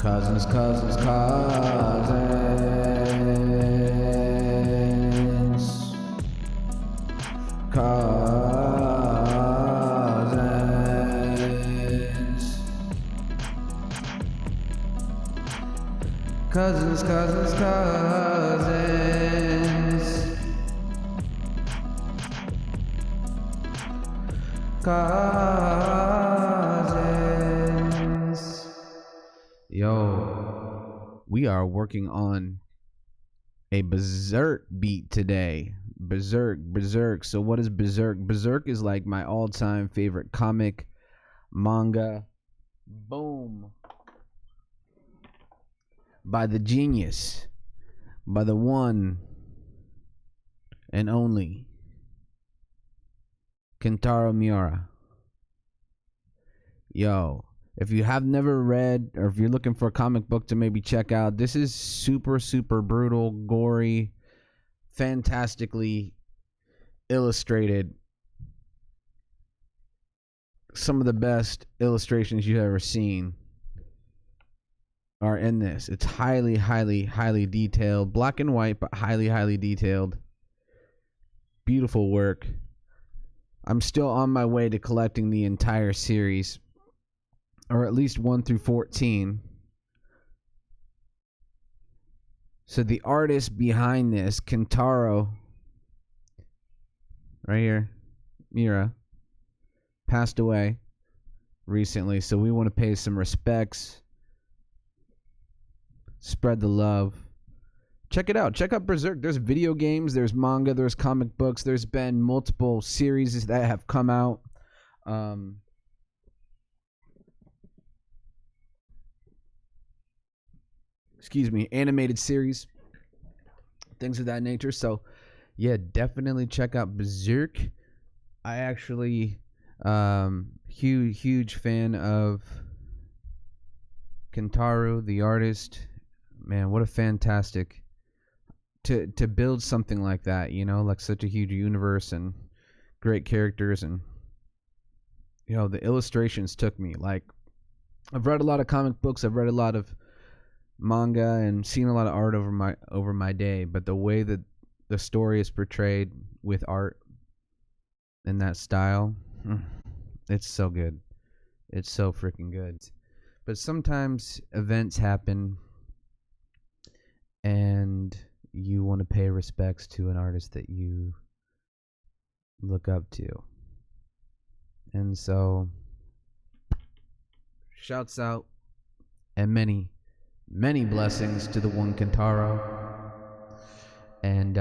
Cousins, cousins, cousins. Cousins. Cousins, cousins, cousins. Cousins. Yo, we are working on a Berserk beat today. Berserk. So what is Berserk? Berserk is like my all-time favorite comic, manga. Boom. By the genius. By the one and only Kentaro Miura. Yo, if you have never read, or if you're looking for a comic book to maybe check out, this is super brutal, gory, fantastically illustrated. Some of the best illustrations you've ever seen are in this. It's highly detailed, black and white, but highly detailed. Beautiful work. I'm still on my way to collecting the entire series, or at least 1 through 14. So the artist behind this, Kentaro, right here, Miura, passed away recently. So we want to pay some respects, spread the love. Check it out. Check out Berserk. There's video games, there's manga, there's comic books. There's been multiple series that have come out. Animated series, things of that nature. So yeah, definitely check out Berserk. I actually huge fan of Kentaro, the artist. Man, what a fantastic to build something like that, you know, like such a huge universe and great characters. And you know, the illustrations took me. Like, I've read a lot of comic books, I've read a lot of manga, and seen a lot of art over my day, but the way that the story is portrayed with art in that style, it's so good. It's so freaking good. But sometimes events happen and you want to pay respects to an artist that you look up to. And so shouts out and many blessings to the one Kentaro. And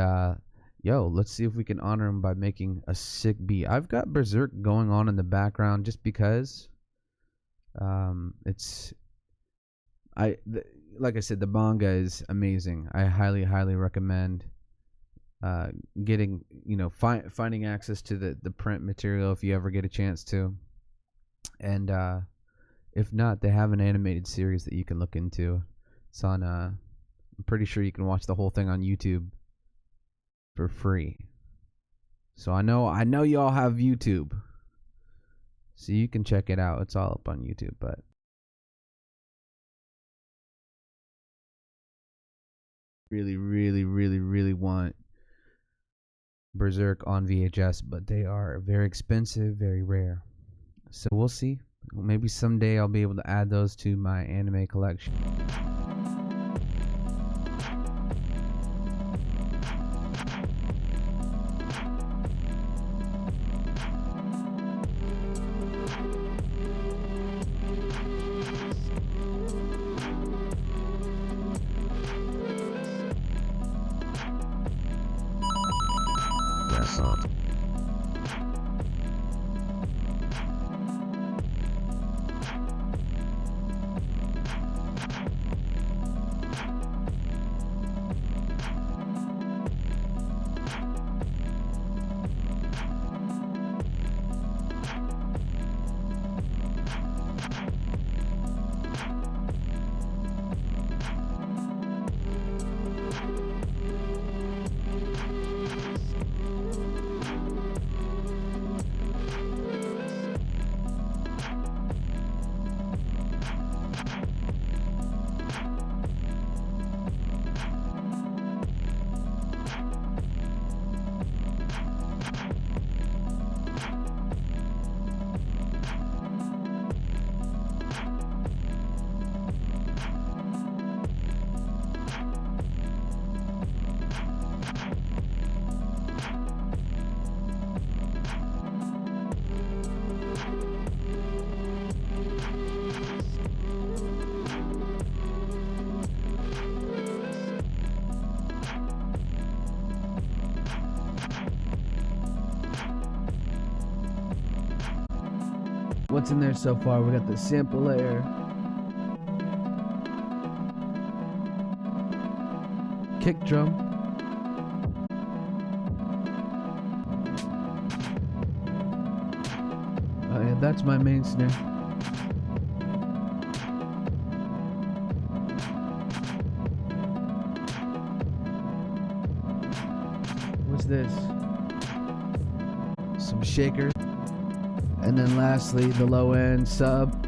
yo, let's see if we can honor him by making a sick beat. I've got Berserk going on in the background just because like I said, the manga is amazing. I highly recommend getting, you know, finding access to the print material if you ever get a chance to. And if not, they have an animated series that you can look into. It's on I'm pretty sure you can watch the whole thing on YouTube for free. So I know y'all have YouTube, so you can check it out. It's all up on YouTube. But really want Berserk on VHS, but they are very expensive, very rare. So we'll see. Maybe someday I'll be able to add those to my anime collection. BERSERK. What's in there so far? We got the sample layer, kick drum, oh yeah, that's my main snare. What's this? Some shakers. And then lastly, the low end sub.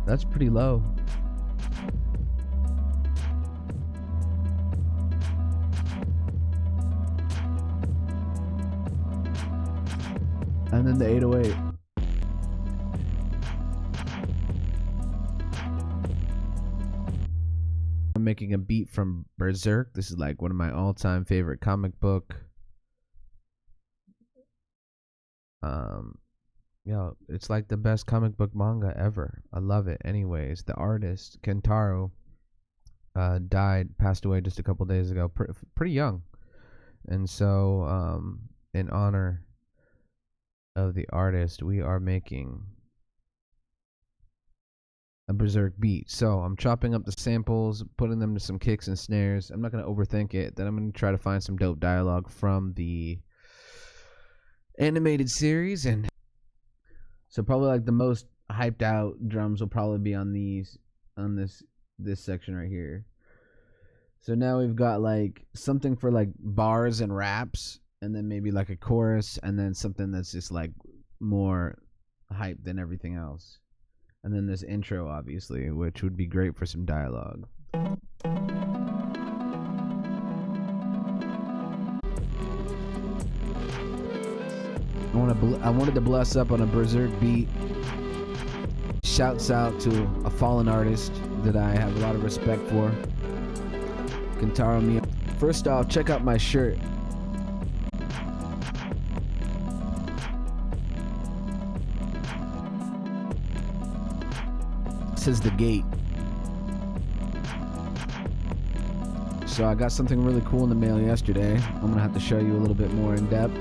That's pretty low. And then the 808. I'm making a beat from Berserk. This is like one of my all-time favorite comic book. Yo, it's like the best comic book manga ever. I love it. Anyways, the artist Kentaro passed away just a couple days ago, pretty young. And so, in honor of the artist, we are making a Berserk beat. So I'm chopping up the samples, putting them to some kicks and snares. I'm not going to overthink it. Then I'm going to try to find some dope dialogue from the animated series. And so probably like the most hyped out drums will probably be on this section right here. So now we've got like something for like bars and raps, and then maybe like a chorus, and then something that's just like more hype than everything else. And then this intro, obviously, which would be great for some dialogue. I wanted to bless up on a Berserk beat. Shouts out to a fallen artist that I have a lot of respect for, Kentaro Miura. First off, check out my shirt. It says The Gate. So I got something really cool in the mail yesterday. I'm gonna have to show you a little bit more in depth.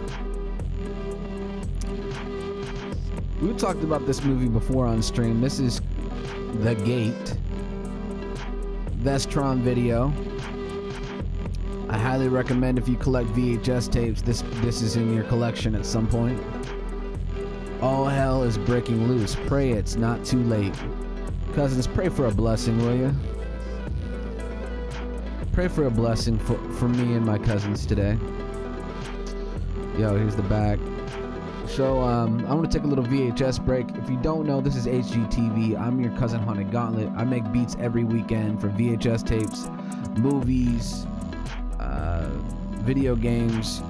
We talked about this movie before on stream. This is The Gate. Vestron video. I highly recommend if you collect VHS tapes, this is in your collection at some point. All hell is breaking loose. Pray it's not too late. Cousins, pray for a blessing, will you? Pray for a blessing for me and my cousins today. Yo, here's the back. So, I want to take a little VHS break. If you don't know, this is HGTV. I'm your cousin Haunted Gauntlet. I make beats every weekend for VHS tapes, movies, video games,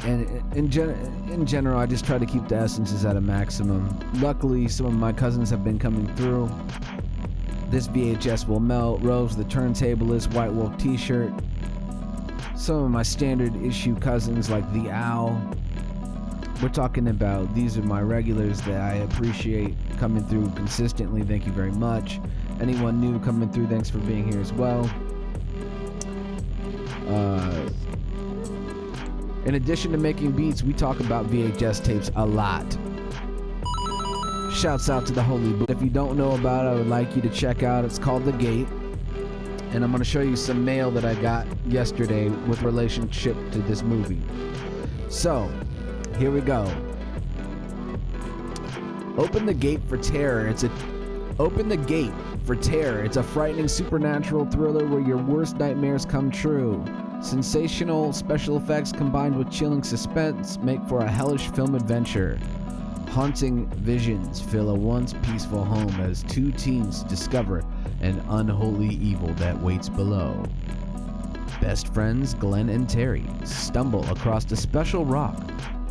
and in general, I just try to keep the essences at a maximum. Luckily, some of my cousins have been coming through. This VHS will melt. Rose the Turntablist, White Wolf t-shirt. Some of my standard issue cousins like The Owl. We're talking about, these are my regulars that I appreciate coming through consistently. Thank you very much. Anyone new coming through, thanks for being here as well. In addition to making beats, we talk about VHS tapes a lot. Shouts out to the Holy Book. If you don't know about it, I would like you to check out. It's called The Gate. And I'm going to show you some mail that I got yesterday with relationship to this movie. So, here we go. Open the Gate for Terror. Open the Gate for Terror. It's a frightening supernatural thriller where your worst nightmares come true. Sensational special effects combined with chilling suspense make for a hellish film adventure. Haunting visions fill a once peaceful home as two teens discover an unholy evil that waits below. Best friends Glenn and Terry stumble across a special rock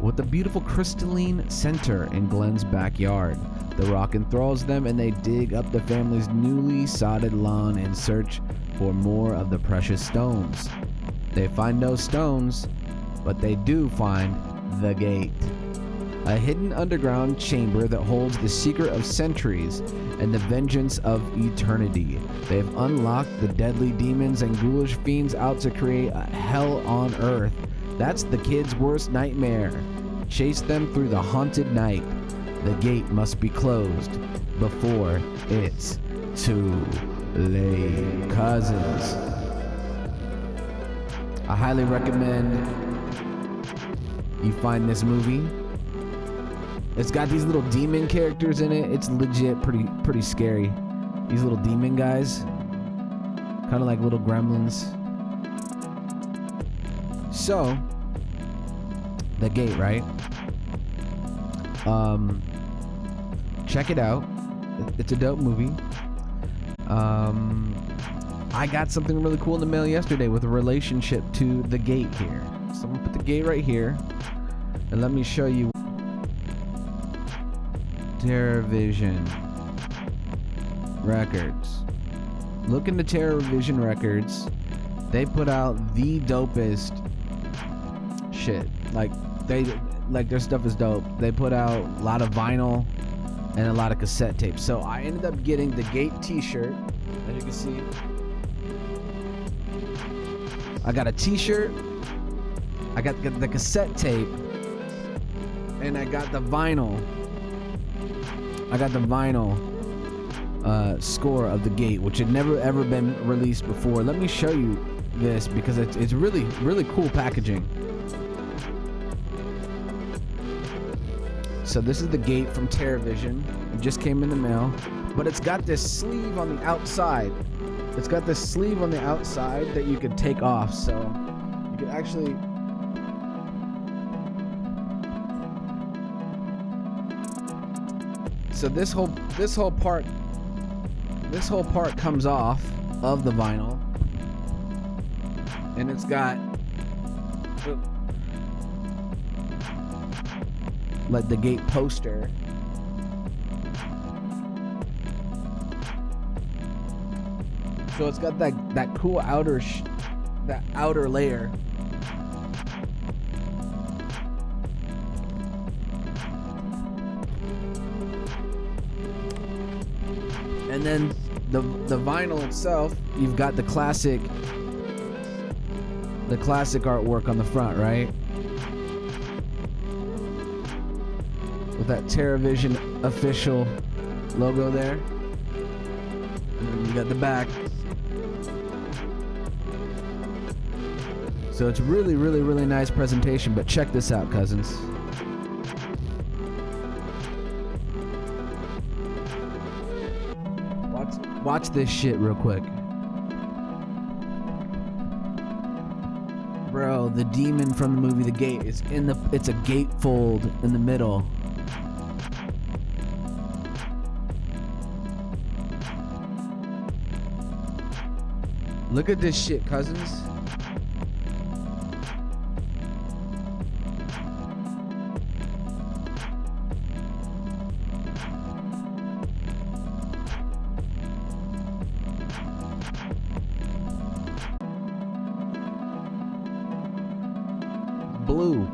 with a beautiful crystalline center in Glenn's backyard. The rock enthralls them and they dig up the family's newly sodded lawn in search for more of the precious stones. They find no stones, but they do find the gate. a hidden underground chamber that holds the secret of centuries and the vengeance of eternity. They have unlocked the deadly demons and ghoulish fiends out to create a hell on earth. That's the kid's worst nightmare. Chase them through the haunted night. The gate must be closed before it's too late. Cousins, I highly recommend you find this movie. It's got these little demon characters in it. It's legit pretty scary. These little demon guys, kind of like little gremlins. So, the gate, right? Check it out. It's a dope movie. I got something really cool in the mail yesterday with a relationship to the gate here. So I'm gonna put the gate right here, and let me show you. Terrorvision Records. Look into Terrorvision Records. They put out the dopest shit. Like their stuff is dope. They put out a lot of vinyl and a lot of cassette tapes. So I ended up getting the Gate t-shirt, as you can see. I got a t-shirt, I got the cassette tape, and I got the vinyl. Score of the Gate, which had never ever been released before. Let me show you this because it's really cool packaging. So this is the Gate from Terrorvision. It just came in the mail, but it's got this sleeve on the outside. It's got this sleeve on the outside that you could take off, so you could actually. So this whole part comes off of the vinyl, and it's got like the Gate poster. So it's got that cool outer layer. And then the vinyl itself, you've got the classic artwork on the front, right? With that Terrorvision official logo there. And then you got the back. So it's really nice presentation, but check this out, cousins. Watch this shit real quick. Bro, the demon from the movie The Gate is it's a gatefold in the middle. Look at this shit, cousins. Blue.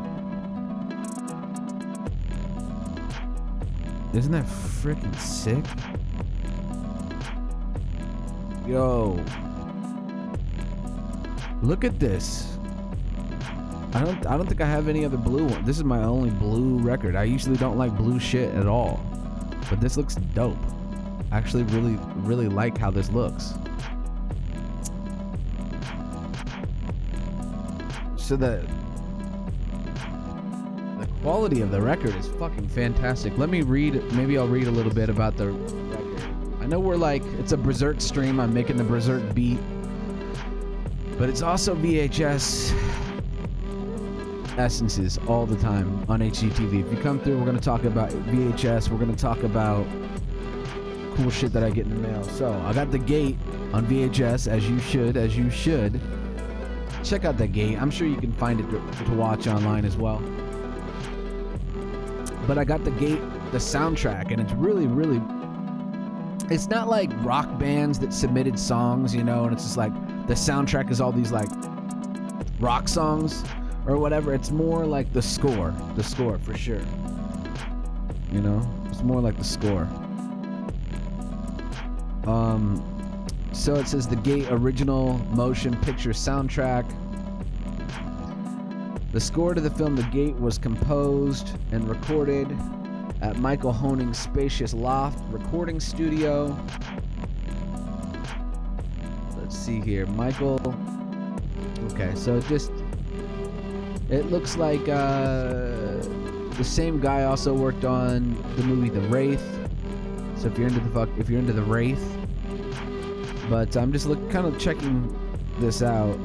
Isn't that freaking sick? Yo. Look at this. I don't think I have any other blue one. This is my only blue record. I usually don't like blue shit at all. But this looks dope. I actually really like how this looks. So the quality of the record is fucking fantastic. Let me read, maybe I'll read a little bit about the record. I know it's a Berserk stream. I'm making the Berserk beat. But it's also VHS essences all the time on HGTV. If you come through, we're going to talk about VHS. We're going to talk about cool shit that I get in the mail. So I got the Gate on VHS, as you should. Check out the Gate. I'm sure you can find it to watch online as well. But I got the Gate, the soundtrack, and it's really, it's not like rock bands that submitted songs, and it's just like the soundtrack is all these like rock songs or whatever. It's more like the score for sure. you know? It's more like the score. So it says the Gate original motion picture soundtrack. The score to the film The Gate was composed and recorded at Michael Honing's spacious loft recording studio. Let's see here, Michael. Okay, so it looks like the same guy also worked on the movie The Wraith. So if you're into the Wraith. But I'm just kind of checking this out.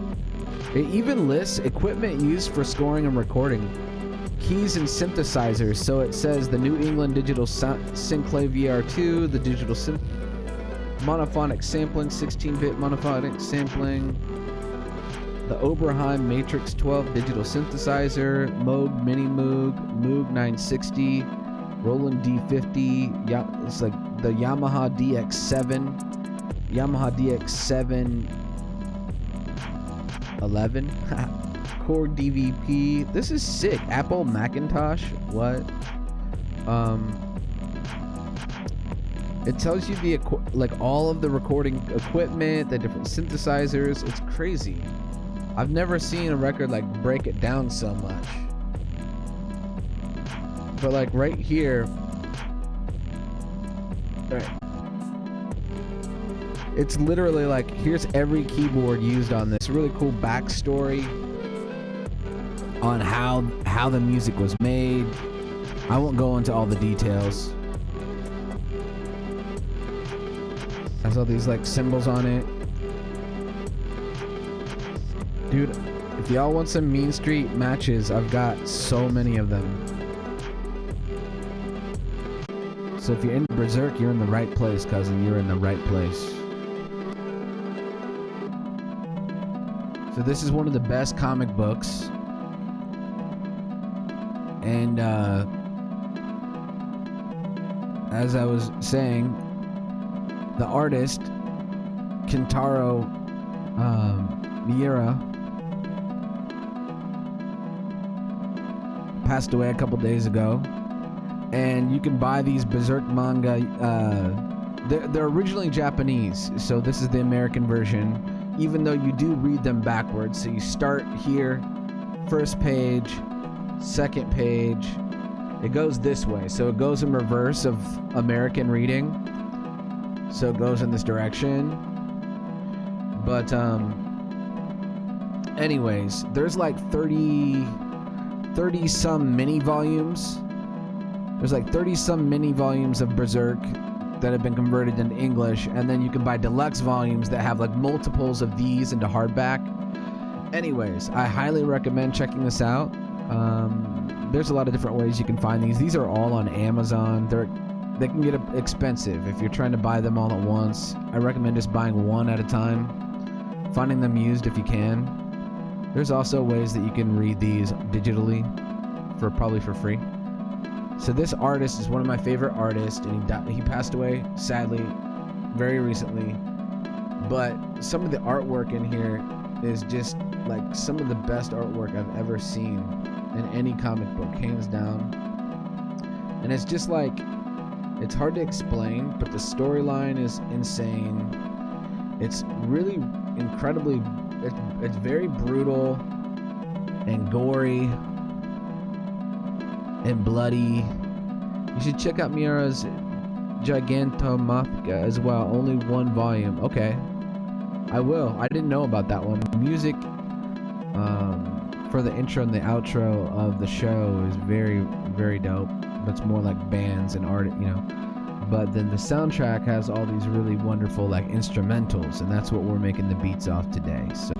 It even lists equipment used for scoring and recording, keys and synthesizers. So it says the New England Digital Synclave VR2, the digital monophonic sampling, 16-bit monophonic sampling, the Oberheim Matrix 12 digital synthesizer, Moog Mini Moog, Moog 960, Roland D50, it's like the Yamaha DX7 11 Core DVP. This is sick. Apple Macintosh. What? It tells you like all of the recording equipment, the different synthesizers. It's crazy. I've never seen a record like break it down so much. But like right here, right, it's literally like, here's every keyboard used on this. Really cool backstory on how the music was made. I won't go into all the details. Has all these like symbols on it. Dude, if y'all want some Mean Street matches, I've got so many of them. So if you're in Berserk, you're in the right place, cousin. You're in the right place. So this is one of the best comic books. And as I was saying, the artist Kentaro Miura passed away a couple days ago, and you can buy these Berserk manga. They're originally Japanese, so this is the American version, even though you do read them backwards. So you start here, first page, second page. It goes this way, so it goes in reverse of American reading. So it goes in this direction. But anyways, there's like 30 some mini volumes. There's like 30 some mini volumes of Berserk that have been converted into English, and then you can buy deluxe volumes that have like multiples of these into hardback. Anyways, I highly recommend checking this out. There's a lot of different ways you can find these. These are all on Amazon. They can get expensive if you're trying to buy them all at once. I recommend just buying one at a time, finding them used if you can. There's also ways that you can read these digitally probably for free. So this artist is one of my favorite artists, and he passed away sadly very recently. But some of the artwork in here is just like some of the best artwork I've ever seen in any comic book, hands down. And it's just like, it's hard to explain, but the storyline is insane. It's really incredibly, it's very brutal and gory and bloody. You should check out Miura's Gigantomachia as well. Only one volume. Okay, I will. I didn't know about that one. Music for the intro and the outro of the show is very, very dope. But it's more like bands and art, you know. But then the soundtrack has all these really wonderful like instrumentals, and that's what we're making the beats off today. So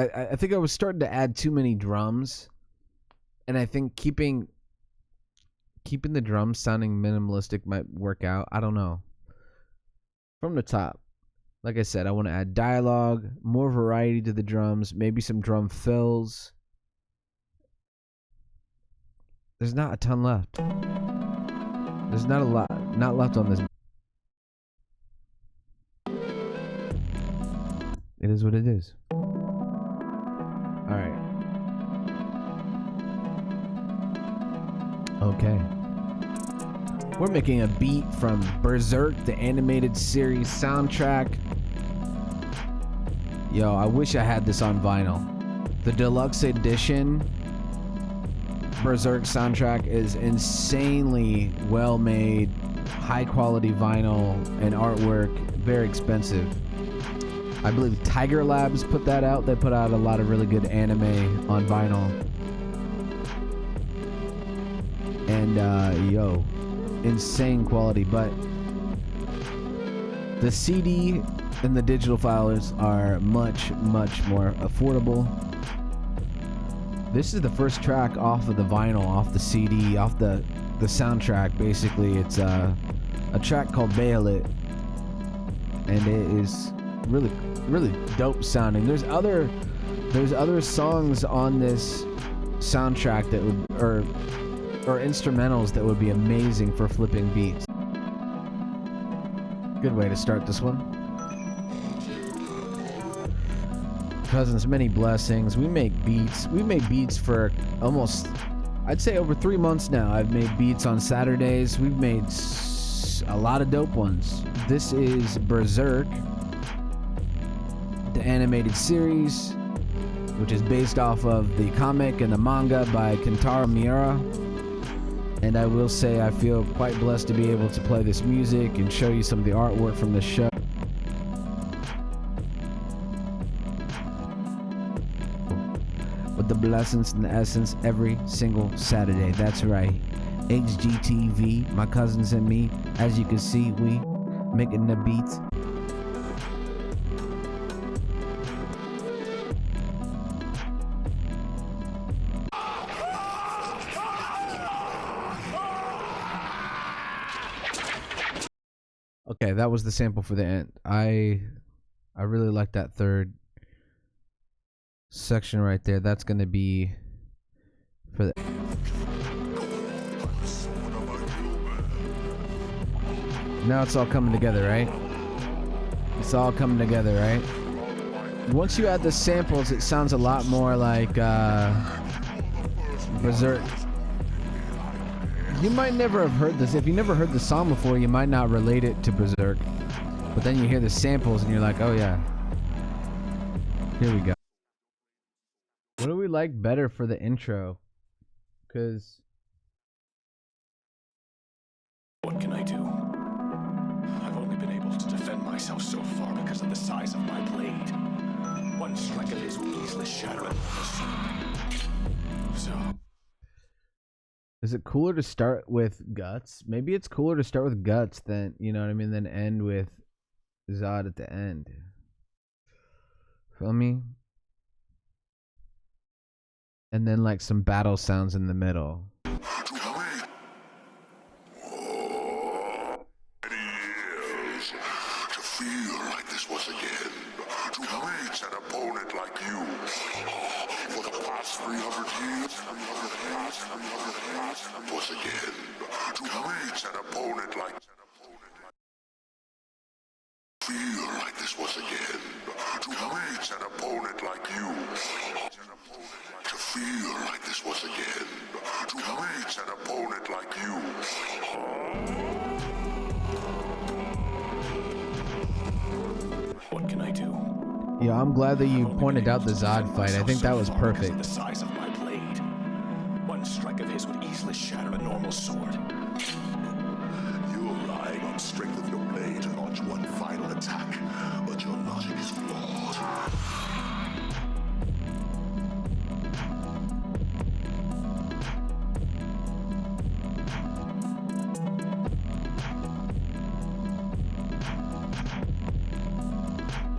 I think I was starting to add too many drums, and I think keeping keeping the drums sounding minimalistic might work out. I don't know. From the top, like I said, I want to add dialogue, more variety to the drums, maybe some drum fills. There's not a ton left. There's not a lot, not left on this. It is what it is. All right. Okay. We're making a beat from Berserk, the animated series soundtrack. Yo, I wish I had this on vinyl. The deluxe edition Berserk soundtrack is insanely well made, high quality vinyl and artwork, very expensive. I believe Tiger Labs put that out. They put out a lot of really good anime on vinyl. And yo, insane quality. But the CD and the digital files are much more affordable. This is the first track off of the vinyl, off the CD, off the soundtrack. Basically, it's a track called Behelit, and it is really dope sounding. There's other songs on this soundtrack that would or instrumentals that would be amazing for flipping beats. Good way to start this one. Cousins, many blessings. We make beats. We made beats for almost, I'd say, over 3 months now. I've made beats on Saturdays. We've made a lot of dope ones. This is Berserk, the animated series, which is based off of the comic and the manga by Kentaro Miura. And I will say I feel quite blessed to be able to play this music and show you some of the artwork from the show. With the blessings and the essence every single Saturday. That's right. HGTV, my cousins and me. As you can see, we making the beats. Okay, that was the sample for the end. I really like that third section right there. That's gonna be for the now. It's all coming together, right? It's all coming together, right? Once you add the samples, it sounds a lot more like Berserk. You might never have heard this. If you never heard the song before, you might not relate it to Berserk. But then you hear the samples and you're like, oh yeah. Here we go. What do we like better for the intro? Because... What can I do? I've only been able to defend myself so far because of the size of my blade. One strike of his will easily shatter it. So... Is it cooler to start with Guts? Maybe it's cooler to start with Guts than, you know what I mean, than end with Zod at the end. Feel me? And then like some battle sounds in the middle. To feel like this was again. To reach an opponent like you. For the past 300 years. Was again. To reach an opponent like. Feel like this was again. To reach an opponent like you. To feel like this was again. To reach an opponent like you. What can I do? Yeah, I'm glad that you pointed out the Zod fight. I think that was perfect. The size of my blade. One strike of his would easily shatter a normal sword. You're relying on strength of your blade to launch one final attack, but your logic is flawed.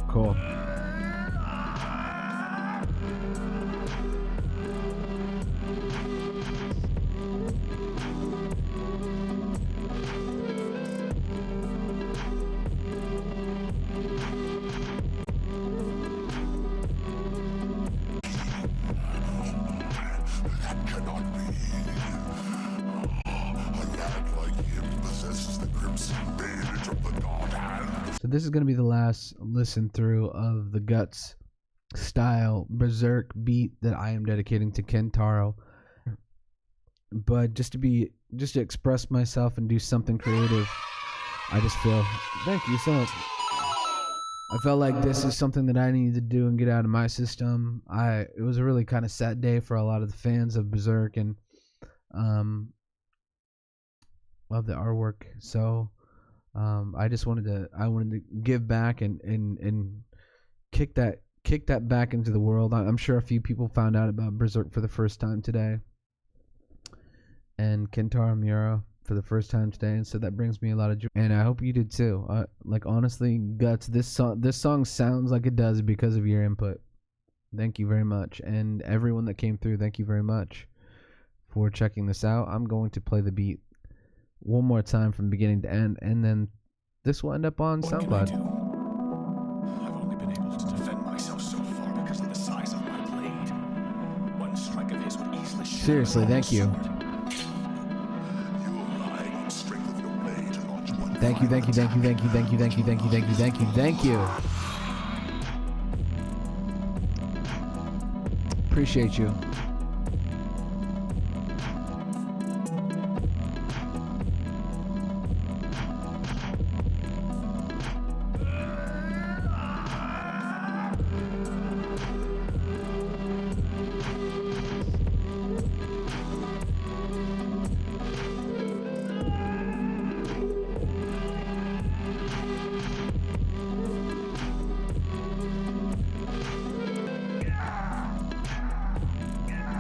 Cool. So this is going to be the last listen through of the Guts style Berserk beat that I am dedicating to Kentaro. But just to express myself and do something creative, I just feel, thank you so much. I felt like this is something that I needed to do and get out of my system. It was a really kind of sad day for a lot of the fans of Berserk and love the artwork. So I wanted to give back and kick that back into the world. I'm sure a few people found out about Berserk for the first time today, and Kentaro Miura for the first time today, and so that brings me a lot of joy, and I hope you did too. Like, honestly, Guts, this song sounds like it does because of your input. Thank you very much, and everyone that came through, thank you very much for checking this out. I'm going to play the beat one more time from beginning to end, and then this will end up on SoundCloud. I've only been able to defend myself so far because of the size of my blade. One strike of his would easily shatter. Seriously, thank you. Thank you. Appreciate you.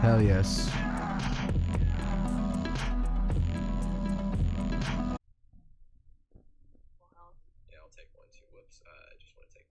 Hell yes. Yeah, I'll take one too. Whoops. I just want to take